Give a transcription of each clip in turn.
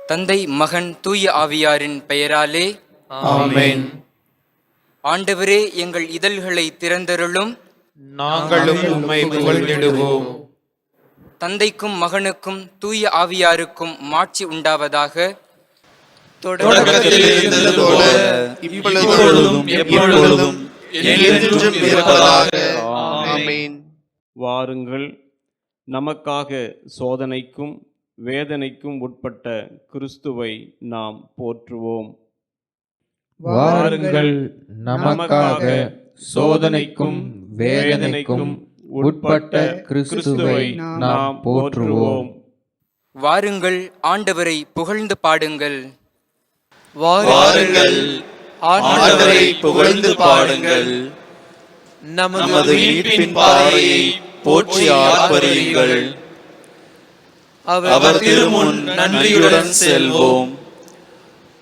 தந்தை, மகன், தூய ஆவியாரின் பெயராலே ஆமென். ஆண்டவரே, எங்கள் இதழ்களை திறந்தருளும். நாங்களும் உம்மை புகழ்ந்திடுவோம். தந்தைக்கும் மகனுக்கும் தூய ஆவியாருக்கும் மாட்சி உண்டாவதாக. தொடக்கத்தில் இருந்தது போல இப்பொழுதும் எப்பொழுதும் என்றென்றும் இருப்பதாக. ஆமென். வாருங்கள், நமக்காக சோதனைக்கும் வேதனைக்கும் உட்பட்ட கிறிஸ்துவை நாம் போற்றுவோம். வாருங்கள், நமக்காக சோதனைக்கும் வேதனைக்கும் உட்பட்ட கிறிஸ்துவை நாம் போற்றுவோம். வாருங்கள், ஆண்டவரை புகழ்ந்து பாடுங்கள். வாருங்கள், ஆண்டவரை புகழ்ந்து பாடுங்கள். நமது மீட்பின் பாறையை போற்றி ஆர்ப்பரியுங்கள். அவர் திருமுன் நன்றியுடன் செல்வோம்.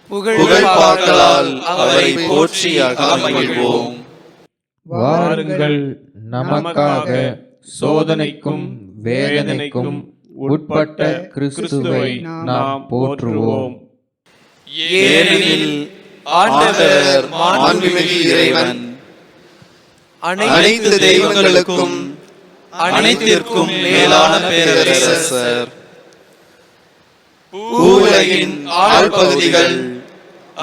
புகழ் பாக்களால் அவரை போற்றி அகமகிழ்வோம். வாருங்கள், நமக்காக சோதனைக்கும் வேதனைக்கும் உட்பட்ட கிறிஸ்துவை நாம் போற்றுவோம். ஏனெனில் ஆண்டவர் மாண்புமிகு இறைவன், அனைத்து தெய்வங்களுக்கும் அனைத்திற்கும் மேலான பேரரசர். பூவுலகின் ஆழ்பகுதிகள்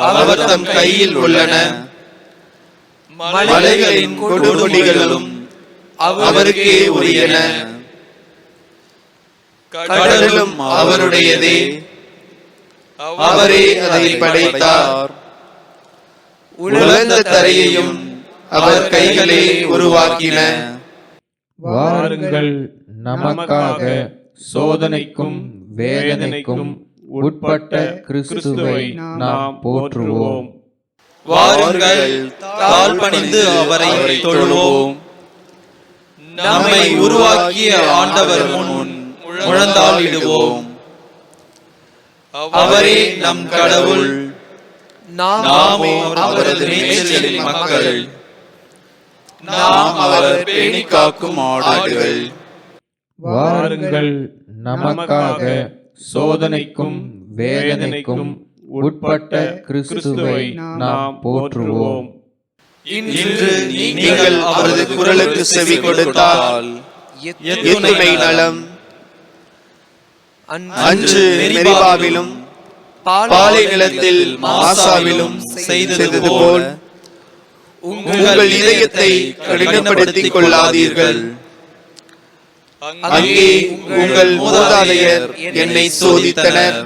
அவர் தம் கையில் உள்ளன. மலைகளின் கொடுமுடிகளும் அவருக்கே உரியன. கடலும் அவருடையதே, அவரே அதை படைத்தார். உலர்ந்த தரையையும் அவர் கைகளே உருவாக்கின. வாருங்கள், நமக்காக சோதனைக்கும் வேதனைக்கும் உட்பட்ட கிறிஸ்துவை நாம் போற்றுவோம். வாருங்கள், தாழ் பணிந்து அவரை தொழுவோம். நம்மை உருவாக்கிய ஆண்டவர் முன் முழந்தாளிடுவோம். அவரே நம் கடவுள், நாமோ அவரது மேய்ச்சலின் மக்கள். நாம் அவர் பேணி காக்கும் ஆடுகள். வாருங்கள், நமக்காக சோதனைக்கும் வேதனைக்கும் உட்பட்ட கிறிஸ்துவை நாம் போற்றுவோம். இன்று நீங்கள் அவரது குரலுக்கு செவி கொடுத்தால் எத்துணை நலம். அன்று மெரிபாவிலும் பாலை நிலத்தில் மாசாவிலும் செய்தது போல் உங்கள் இதயத்தை கடினப்படுத்திக் கொள்ளாதீர்கள். அங்கே உங்கள் மூதாதையர் என்னை சோதித்தனர்.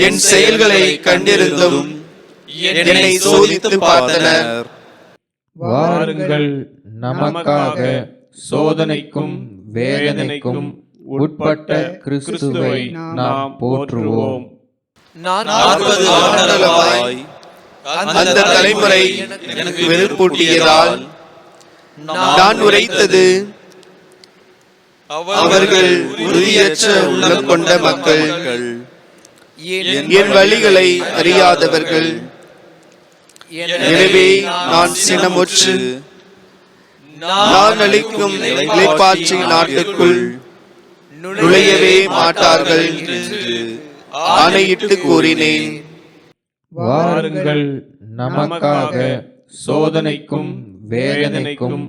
என் செயல்களை கண்டிருந்தும் என்னை சோதித்து பார்த்தனர். வாருங்கள், நமக்காக சோதனைக்கும் வேதனைக்கும் உட்பட்ட கிறிஸ்துவை நாம் போற்றுவோம். 40 ஆண்டுகளாய் அந்த தலைமுறை எனக்கு வெறுப்பூட்டியதால் நான் உரைத்தது, அவர்கள் உறுதியற்ற உள்ளம் கொண்ட மக்கள், என் வழிகளை அறியாதவர்கள். எனவே நான் சினமுற்று நான் அளிக்கும் இளைப்பாற்றி நாட்டுக்குள் நுழையவே மாட்டார்கள் என்று ஆணையிட்டு கூறினேன். வாருங்கள், நமக்காக சோதனைக்கும் வேதனைக்கும்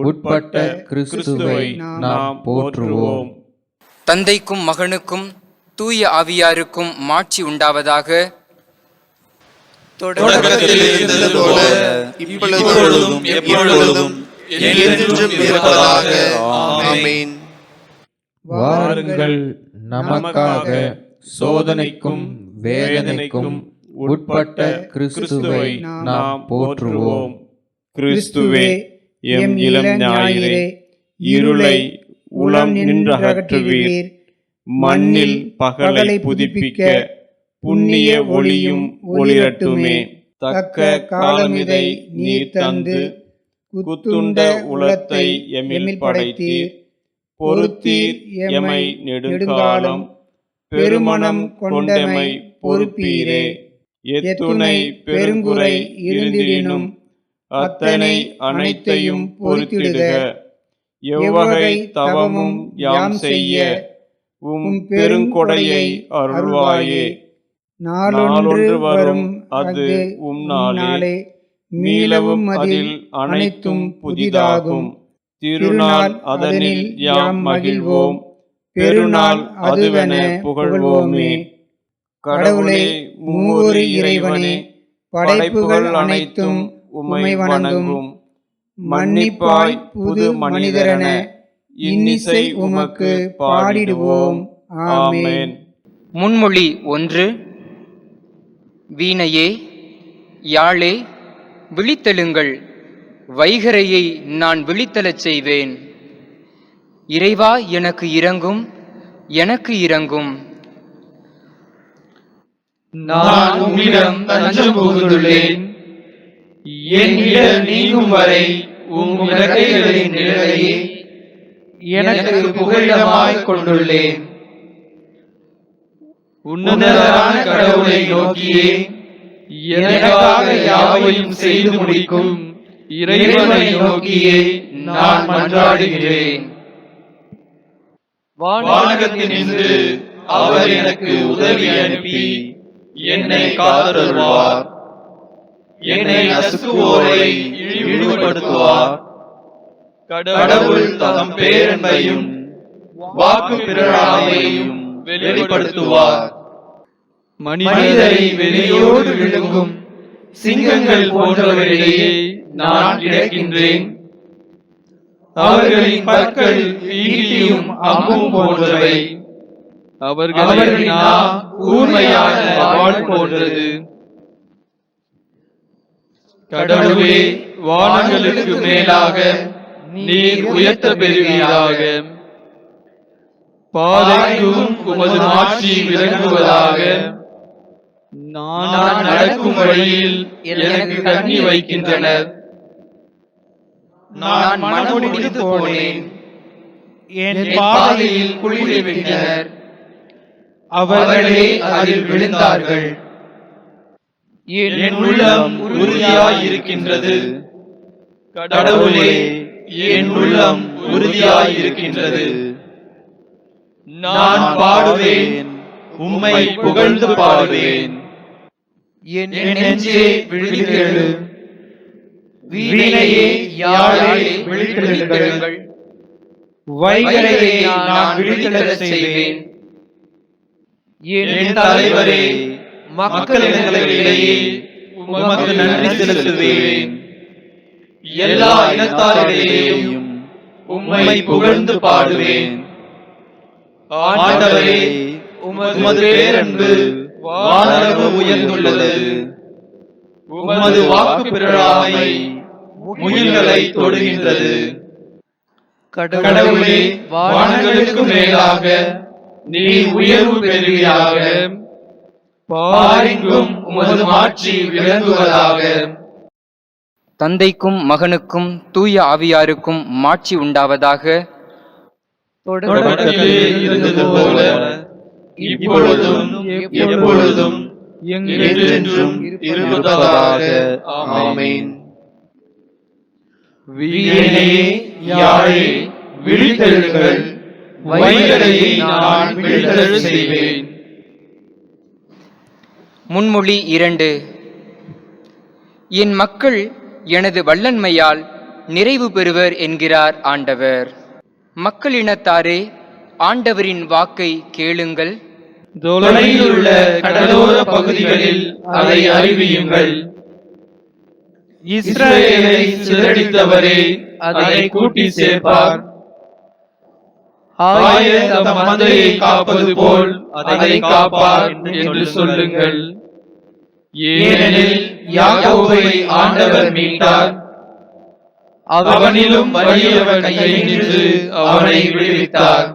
உட்பட்ட கிறிஸ்துவை நாம் போற்றுவோம். தந்தைக்கும் மகனுக்கும் தூய ஆவியாருக்கும் மாட்சி உண்டாவதாக. தொடக்கத்தில் இருந்தது போல இப்பொழுதும் எப்பொழுதும் என்றென்றும் இருப்பதாக. ஆமென். வாருங்கள், நமக்காக சோதனைக்கும் வேதனைக்கும் உட்பட்ட கிறிஸ்துவை நாம் போற்றுவோம். கிறிஸ்துவே, எம் இளம் ஞாயிறே, இருளை உளம் நின்றகற்றுவீர். மண்ணில் பகலை புதுப்பிக்க புண்ணிய ஒளியும் ஒளிரட்டுமே. தக்க காலமிதை நீர் தந்து குத்துண்ட உளத்தை எம்மில் படைத்தீர். பொறுத்தீர் எமை நெடுங்காலம், பெருமனம் கொண்டமை பொறுப்பீரே. எத்துணை பெருங்குறை இருந்திடினும் அத்தனை அனைத்தையும் பொறுத்திடுக. எவ்வகை தவமும் யாம் செய்ய உம் பெருங்கொடையை அருள்வாயே. நாளொன்று வரும் அது உம் நாளே, மீளவும் அதில் அனைத்தும் புதிதாகும். திருநாள் அதனில் யாம் மகிழ்வோம், பெருநாள் அதுவென புகழ்வோமே. கடவுளே, மூவொரு இறைவனே, படைப்புகள் அனைத்தும் உம்மை வணங்கும். மன்னிப்பாய் புது மனிதரென இன்னிசை உமக்கு பாடிடுவோம். ஆமென். முன்மொழி 1. வீணையே, யாழே, விழித்தெழுங்கள், வைகரையை நான் விழித்தெழச் செய்வேன். இறைவா, எனக்கு இரங்கும், எனக்கு இரங்கும். நான் உம்மிடம் தஞ்சம் புகுந்துள்ளேன். என் இடர் நீங்கும் வரை உம் இறக்கைகளின் நிழலையே எனக்கு புகலிடமாய் கொண்டுள்ளேன். உன்னதரான கடவுளை நோக்கியே எனக்காக யாவையும் செய்து முடிக்கும் இறைவனை நோக்கியே நான் மன்றாடுகிறேன். வானகத்தினின்று அவர் எனக்கு உதவி அனுப்பி என்னை காத்தருள்வார். என்னை நசுக்குவோரை இழிவுபடுத்துவார். கடவுள் தம் பேரன்பையும் வாக்கு பிறழாமையையும் வெளிப்படுத்துவார். மனிதரை வெளியோடு விழுங்கும் சிங்கங்கள் போன்றவரிடையே நான் கிடக்கின்றேன். அவர்களின் பற்கள் ஈட்டியும் அம்பும் போன்றவை. அவர்களின் நா கூர்மையான வாள் போன்றது. கடவுளே, வானங்களுக்கு மேலாக நீர் உயர்த்த பெறுவீராக. பாதைக்கும் உமது மாட்சி விளங்குவதாக. நான் நடக்கும் வழியில் எனக்கு கண்ணி வைக்கின்றனர். நான் மனமுடிந்து போனேன். என் பாதையில் குழியை வெட்டினர். அவர்களே அதில் விழுந்தார்கள். என் உள்ளம் உறுதியாய் இருக்கின்றது. கடவுளே, என் உள்ளம் உறுதியாய் இருக்கின்றது. நான் பாடுவேன், உம்மை புகழ்ந்து பாடுவேன். என் நெஞ்சே விழித்தெழு. வீணையே, யாழே, விழித்தெழுங்கள். வைகரையை நான் விழித்தெழச் செய்வேன். என் தலைவரே, மக்களிடையே உமக்கு நன்றி செலுத்துவேன். எல்லா இனத்தாரிடையேயும் உம்மை புகழ்ந்து பாடுவேன். ஆண்டவரே, உமது பேரன்பு வானளவு உயர்ந்துள்ளது. உமது வாக்கு பிறழாமை முகில்களை தொடுகின்றது. கடவுளே, வானங்களுக்கு மேலாக நீ உயர்வு பெறுவீராக. பாரிக்கும் உமது மாட்சி விளங்குவதாக. தந்தைக்கும் மகனுக்கும் தூய ஆவியாருக்கும் மாட்சி உண்டாவதாக. தொடக்கத்திலே இருந்தது போல இப்பொழுதும் எப்பொழுதும் என்றென்றும் இருப்பதாக. ஆமென். வீணையே, யாழே, விழித்தெழுங்கள். வைகரையை நான் விழித்தெழச் செய்வேன். முன்மொழி 2. என் மக்கள் எனது வல்லன்மையால் நிறைவு பெறுவர் என்கிறார் ஆண்டவர். மக்களினத்தாரே, ஆண்டவரின் வாக்கை கேளுங்கள். தொலைவில் உள்ள கடலோர பகுதிகளில் அதை அறிவியுங்கள். இஸ்ரவேலை சிதறடித்தவரே அதை கூட்டி சேர்ப்பார். ஆயர் தம் மந்தையை காப்பது போல் அதை காப்பார் என்று சொல்லுங்கள். ஏனெனில் யாக்கோபை ஆண்டவர் மீட்டார். அவனிலும் வலியவர் கையில் நின்று அவனை விடுவித்தார்.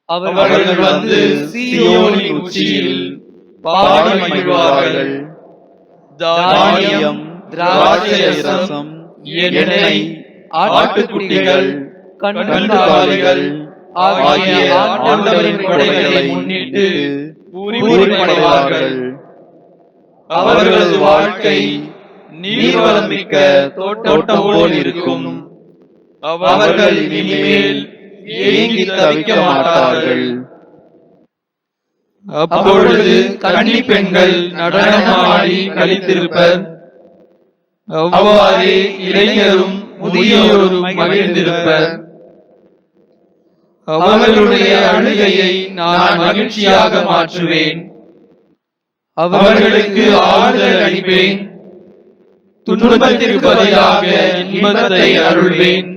அவர்கள் வந்து சீயோனின் உச்சியில் பாடி மகிழ்வார்கள். தானியம், திராட்சைரசம், எண்ணெய், ஆட்டுக்குட்டிகள், கன்றுகாலிகள் ஆகிய ஆண்டவரின் கொடைகளை முன்னிட்டு பூரிப்படைவார்கள். அவர்களது வாழ்க்கை நீர்வளம் மிக்க தோட்டம் போல் இருக்கும். அவர்கள் இனிமேல் ஏங்கி தவிக்க மாட்டார்கள். அப்பொழுது கன்னிப் பெண்கள் நடனமாடி களித்திருப்பர். அவ்வாறே இளைஞரும் முதியோரும் மகிழ்ந்திருப்பர். அவர்களுடைய அழுகையை நான் மகிழ்ச்சியாக மாற்றுவேன். அவர்களுக்கு ஆறுதல் அளிப்பேன். துன்பத்திற்கு பதிலாக இன்பத்தை அருள்வேன்.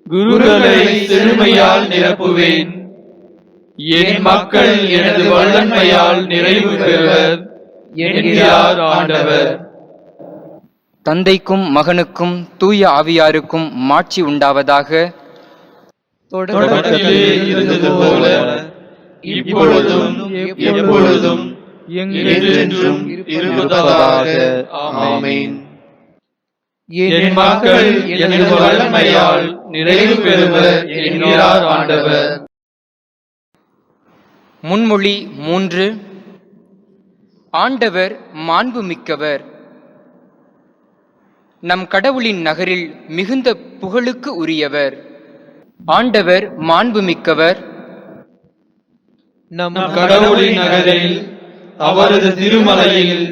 குருகளை செழுமையால் நிரப்புவேன். என் மக்கள் எனது வல்லன்மையால் நிறைவு பெறுவர் என்கிறார் ஆண்டவர். தந்தைக்கும் மகனுக்கும் தூய ஆவியாருக்கும் மாட்சி உண்டாவதாக. தொடக்கத்திலே இருந்தது போல இப்பொழுதும் எப்பொழுதும் என்றென்றும் இருப்பதாக. ஆமென். என் மக்கள் எனது வல்லமையால் நிறைவு பெறுவர் என்கிறார் ஆண்டவர். முன்மொழி 3. ஆண்டவர் மாண்புமிக்கவர். நம் கடவுளின் நகரில் மிகுந்த புகழுக்கு உரியவர். ஆண்டவர் மாண்புமிக்கவர். நம் கடவுளின் நகரில் அவரது திருமலையில்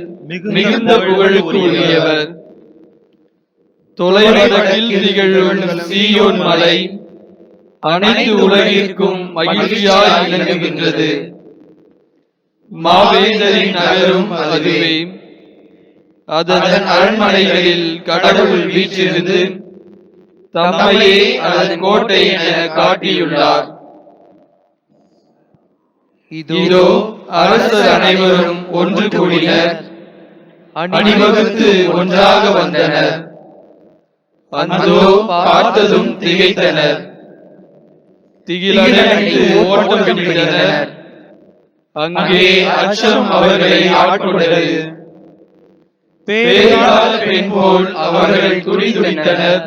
மிகுந்த புகழுக்கு உரியவர். தொலைவடக்கில் திகழும் சீயோன் மலை அனைத்து உலகிற்கும் மகிழ்ச்சியாய் விளங்குகின்றது. மாவேந்தரின் நகரும் அதுவே. அதன் அரண்மனைகளில் கடவுள் வீற்றிருந்து தம்மையே அதன் கோட்டை என காட்டியுள்ளார். இதோ அரசர் அனைவரும் ஒன்று கூடினர். அணிவகுத்து ஒன்றாக வந்தனர். அந்தோ பார்த்ததும் திகைத்தனர். திகிலடைந்து ஓட்டமிட்டனர். அங்கே அச்சம் அவர்களை ஆட்கொண்டது. பேராத பெண் போல் அவர்கள் துடிதுடித்தனர்.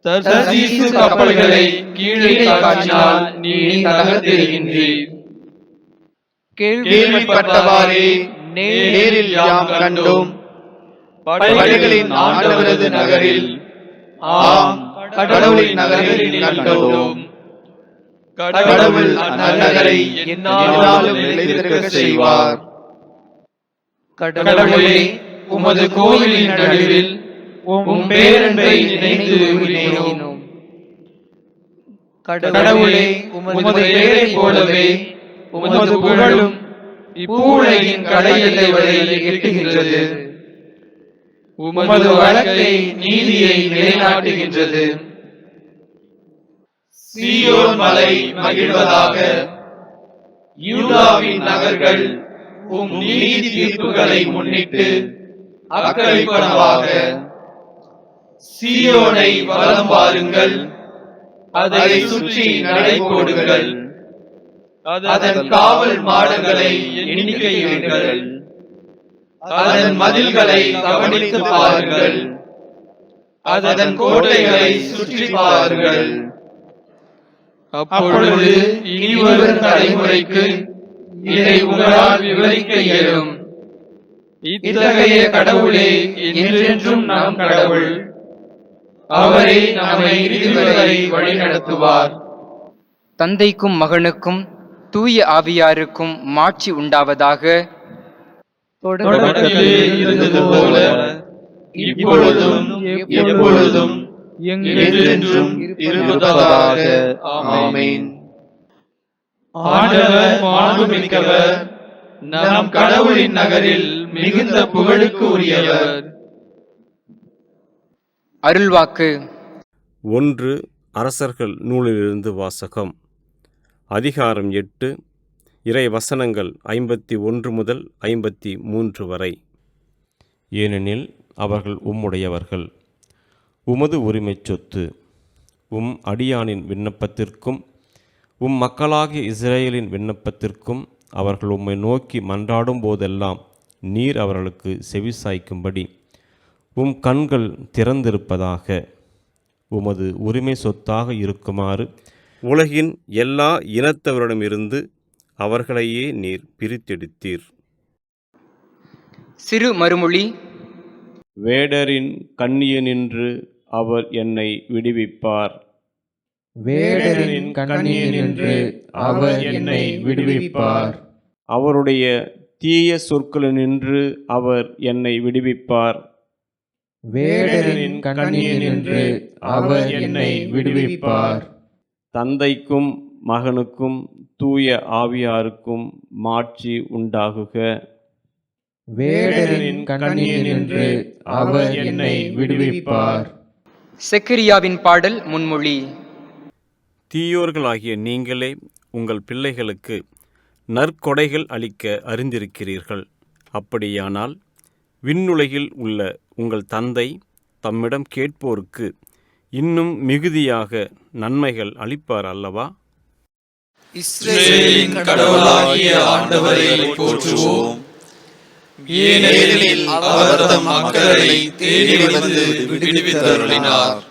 தர்சீசு கப்பல்களை கீழே காற்றினால் நீ தகர்த்தெறிகின்றீர். கேள்விப்பட்டவாறே நேரில் யாம் கண்டோம். படைகளின் ஆண்டவரது நகரில், ஆம் கடவுளின் நகரில் கண்டோம். கடவுள் அந்நகரை எந்நாளும் நிலைத்திருக்க செய்வார். கடவுளே, உமது கோவிலின் நடுவில் உம் பேரன்பை நினைந்து உருகினோம். கடவுளே, உமது பெயரை போலவே உமது புகழும் இப்பூழையின் கடையெல்லை வரை எட்டுகின்றது. உமது வழக்கை நீதியை நிலைநாட்டுகின்றது. சீயோன் மலை மகிழ்வதாக. யூதாவின் நகர்கள் உம் நீதி தீர்ப்புகளை முன்னிட்டு அக்களிப்பனவாக. சீயோனை வலம் வாருங்கள், அதை சுற்றி நடை போடுங்கள். அதன் காவல் மாடங்களை எண்ணிக்கையிடுங்கள். அதன் மதில்களை கவனித்து பாருங்கள். அதன் கோட்டைகளை சுற்றி பாருங்கள். அப்பொழுது இனிவரும் தலைமுறைக்கு இதை உங்களால் விவரிக்க இயலும். இத்தகைய கடவுளே என்றென்றும் நம் கடவுள். அவரே நம்மை இறுதி வரை வழிநடத்துவார். தந்தைக்கும் மகனுக்கும் தூய ஆவியாருக்கும் மாட்சி உண்டாவதாக. தொடக்கத்திலே இருந்தது போல இப்பொழுதும் எப்பொழுதும் என்றென்றும் இருப்பதாக. ஆமென். ஆண்டவர் மாண்புமிக்கவர். நம் கடவுளின் நகரில் மிகுந்த புகழுக்கு உரியவர். அருள்வாக்கு. 1 அரசர்கள் நூலிலிருந்து வாசகம். அதிகாரம் 8, இறை வசனங்கள் 51 முதல் 53 வரை. ஏனெனில் அவர்கள் உம்முடையவர்கள், உமது உரிமைச் சொத்து. உம் அடியானின் விண்ணப்பத்திற்கும் உம் மக்களாகிய இஸ்ரேலின் விண்ணப்பத்திற்கும் அவர்கள் உம்மை நோக்கி மன்றாடும் போதெல்லாம் நீர் அவர்களுக்கு செவிசாய்க்கும்படி உம் கண்கள் திறந்திருப்பதாக. உமது உரிமை சொத்தாக இருக்குமாறு உலகின் எல்லா இனத்தவரிடமிருந்து அவர்களையே நீர் பிரித்தெடுத்தீர். சிறு மறுமொழி. வேடரின் கண்ணியனின்று அவர் என்னை விடுவிப்பார். வேடரின் கண்ணினின்று அவர் என்னை விடுவிப்பார். அவருடைய தீய சொற்களினின்று அவர் என்னை விடுவிப்பார். வேடரின் கண்ணினின்று அவர் என்னை விடுவிப்பார். தந்தைக்கும் மகனுக்கும் தூய ஆவியாருக்கும் மாட்சி உண்டாகுக. வேடரின் கண்ணினின்று அவர் என்னை விடுவிப்பார். செக்கரியாவின் பாடல் முன்மொழி. தீயோர்களாகிய நீங்களே உங்கள் பிள்ளைகளுக்கு நற்கொடைகள் அளிக்க அறிந்திருக்கிறீர்கள். அப்படியானால் விண்ணுலகில் உள்ள உங்கள் தந்தை தம்மிடம் கேட்போருக்கு இன்னும் மிகுதியாக நன்மைகள் அளிப்பார் அல்லவா? இஸ்ரவேலின் கடவுளாகிய ஆண்டவரை போற்றுவோம். ஏனெனில் அவர் தம் மக்களை தேடி வந்து விடுவித்தருளினார்.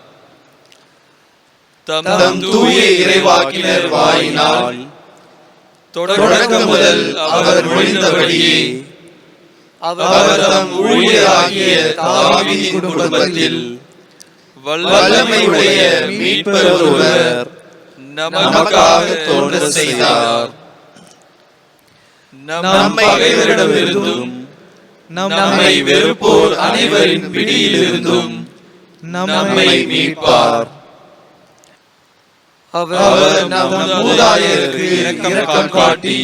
தம் தூய இறைவாக்கினர் வாயினால் தொடக்கம் முதல் அவர் மொழிந்தபடியே அவர் தம் ஊழியராகிய தாவீதின் குடும்பத்தில் வல்லமையுடைய மீட்பர் ஒருவர் நமக்காக தோன்ற செய்தார். நம் பகைவரிடமிருந்தும் நம்மை வெறுப்போர் அனைவரின் பிடியிலிருந்தும் நம்மை மீட்பார். அவர் நம் மூதாதையருக்கு இரக்கம் காட்டி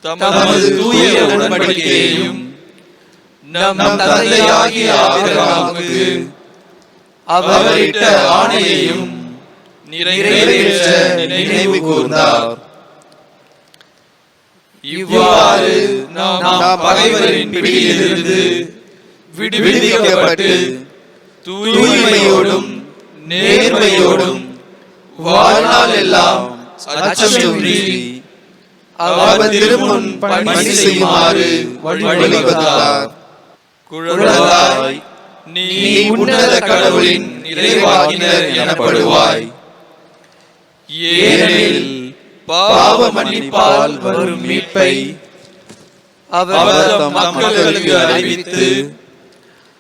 தமது தூய உடன்படிக்கையையும் நம் தந்தையாகிய ஆபிரகாமுக்கு அவர் இட்ட ஆணையையும் நிறைவேற்ற நினைவு கூர்ந்தார். இவ்வாறு நாம் பகைவரின் பிடியிலிருந்து விடுவிக்கப்பட்டு தூய்மையோடும் நேர்மையோடும் வாழ்நாள் எல்லாம் அச்சமின்றி அவர் திருமுன் பணி செய்யுமாறு வழிவகுத்தார். குழந்தாய், நீ உன்னத கடவுளின் இறைவாக்கினர் எனப்படுவாய். ஏனெனில் பாவ மன்னிப்பால் வரும் மீட்பை அவர் தம் மக்களுக்கு அறிவித்து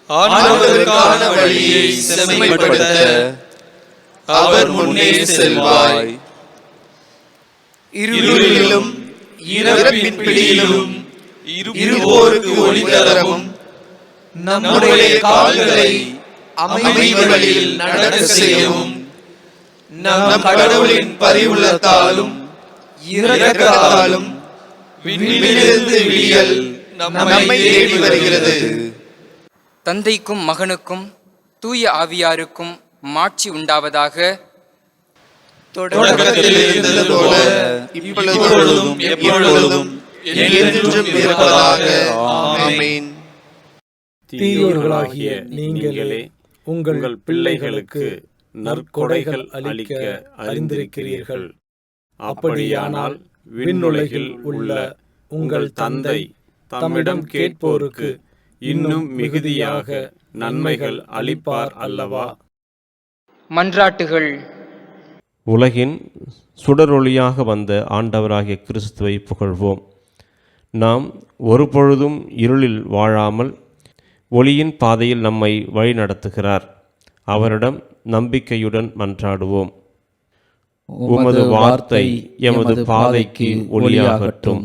ஆண்டவருக்கான வழியை செம்மைப்படுத்த அவர் முன்னே செல்வாய். இருளிலும் இறப்பின் பிடியிலும் இருப்போருக்கு ஒளி தரவும் நம்முடைய கால்களை அமைதி வழியில் நடக்க செய்யவும் நம் கடவுளின் பரிவுள்ளத்தாலும் இரக்கத்தாலும் விண்ணிலிருந்து விடியல் நம்மை தேடி வருகிறது. தந்தைக்கும் மகனுக்கும் தூய ஆவியாருக்கும் மாட்சி உண்டாவதாக. தொடக்கத்தில் இருந்தது போல இப்பொழுதும் எப்பொழுதும் என்றென்றும் இருப்பதாக. ஆமென். தீயோர்களாகிய நீங்களே உங்கள் பிள்ளைகளுக்கு நற்கொடைகள் அளிக்க அறிந்திருக்கிறீர்கள். அப்படியானால் விண்ணுலகில் உள்ள உங்கள் தந்தை தம்மிடம் கேட்போருக்கு இன்னும் மிகுதியாக நன்மைகள் அளிப்பார் அல்லவா? மன்றாட்டுகள். உலகின் சுடரொளியாக வந்த ஆண்டவராகிய கிறிஸ்துவை புகழ்வோம். நாம் ஒருபொழுதும் இருளில் வாழாமல் ஒளியின் பாதையில் நம்மை வழிநடத்துகிறார். அவரிடம் நம்பிக்கையுடன் மன்றாடுவோம். உமது வார்த்தை எமது பாதைக்கு ஒளியாகட்டும்.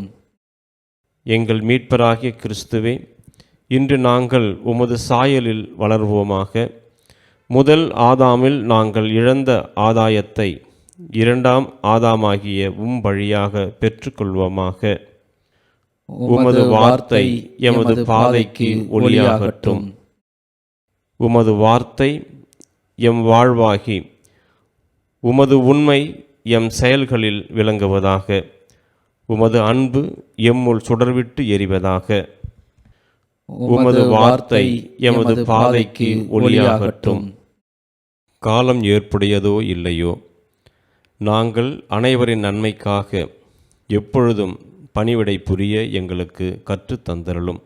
எங்கள் மீட்பராகிய கிறிஸ்துவே, இன்று நாங்கள் உமது சாயலில் வளர்வோமாக. முதல் ஆதாமில் நாங்கள் இழந்த ஆதாயத்தை இரண்டாம் ஆதாமாகிய வழியாக பெற்றுக்கொள்வோமாக. உமது வார்த்தை எமது பாதைக்கு ஒளியாகட்டும். உமது வார்த்தை எம் வாழ்வாகி உமது உண்மை எம் செயல்களில் விளங்குவதாக. உமது அன்பு எம்முள் சுடர்விட்டு எரிவதாக. உமது வார்த்தை எமது பாதைக்கு ஒளியாகட்டும். காலம் ஏற்புடையதோ இல்லையோ, நாங்கள் அனைவரின் நன்மைக்காக எப்பொழுதும் பணிவிடை புரிய எங்களுக்கு கற்றுத் தந்தருளும்.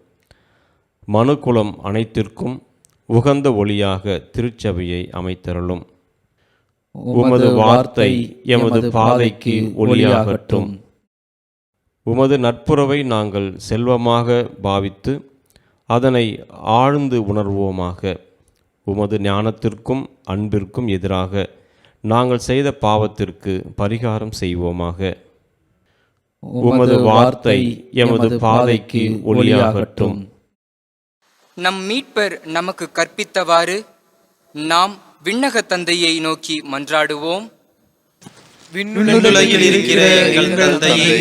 மனுக்குலம் அனைத்திற்கும் உகந்த ஒளியாக திருச்சபையை அமைத்தருளும். உமது வார்த்தை எமது பாதைக்கு ஒளியாகட்டும். உமது நட்புறவை நாங்கள் செல்வமாக பாவித்து அதனை ஆழ்ந்து உணர்வோமாக. உமது ஞானத்திற்கும் அன்பிற்கும் எதிராக நாங்கள் செய்த பாவத்திற்கு பரிகாரம் செய்வோமாக. உமது வார்த்தை எமது பாதைக்கு ஒளியாகட்டும். நம் மீட்பர் நமக்கு கற்பித்தவாறு நாம் விண்ணக தந்தையை நோக்கி மன்றாடுவோம். விண்ணுலகில் இருக்கிற எங்கள் தந்தையே,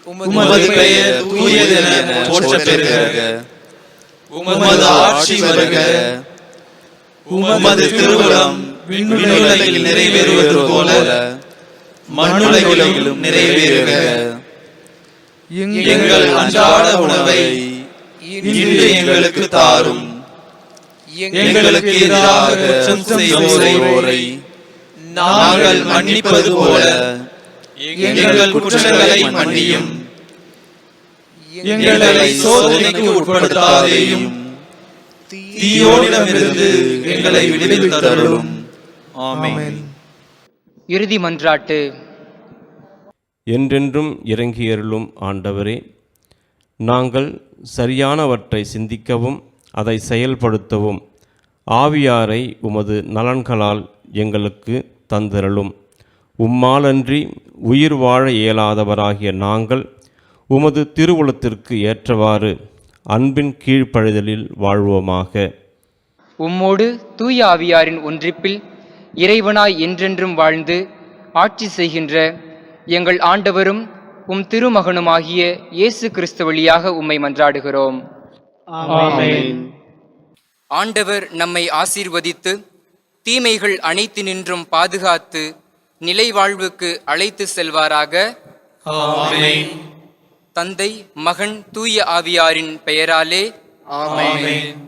உமது பெயர் தூயதென போற்றப் பெறுக. உமது ஆட்சி வருக. உமது திருவுளம் விண்ணுலகில் நிறைவேறுவது போல மண்ணுலகிலும் நிறைவேறுக. எங்கள் அன்றாட உணவை இன்று எங்களுக்கு தாரும். எங்களுக்கு எதிராக குற்றம் செய்வோரை நாங்கள் மன்னிப்பது போல எங்கள் குற்றங்களை மன்னியும். எங்களை சோதனைக்கு உட்படுத்தாதேயும், தீயோனிடமிருந்து எங்களை விடுவித்தருளும். ஆமென். இறுதி மன்றாட்டு. என்றென்றும் இறங்கியருளும் ஆண்டவரே, நாங்கள் சரியானவற்றை சிந்திக்கவும் அதை செயல்படுத்தவும் ஆவியாரை உமது நலன்களால் எங்களுக்கு தந்திரளும். உம்மாலன்றி உயிர் வாழ இயலாதவராகிய நாங்கள் உமது திருவுளத்திற்கு ஏற்றவாறு அன்பின் கீழ்ப்பழுதலில் வாழ்வோமாக. உம்மோடு தூய ஆவியாரின் ஒன்றிப்பில் இறைவனாய் என்றென்றும் வாழ்ந்து ஆட்சி செய்கின்ற எங்கள் ஆண்டவரும் உம் திருமகனுமாகிய இயேசு கிறிஸ்து வழியாக உம்மை மன்றாடுகிறோம். ஆமென். ஆண்டவர் நம்மை ஆசீர்வதித்து தீமைகள் அனைத்தினின்றும் பாதுகாத்து நிலை வாழ்வுக்கு அழைத்து செல்வாராக. ஆமென். தந்தை, மகன், தூய ஆவியாரின் பெயராலே ஆமென்.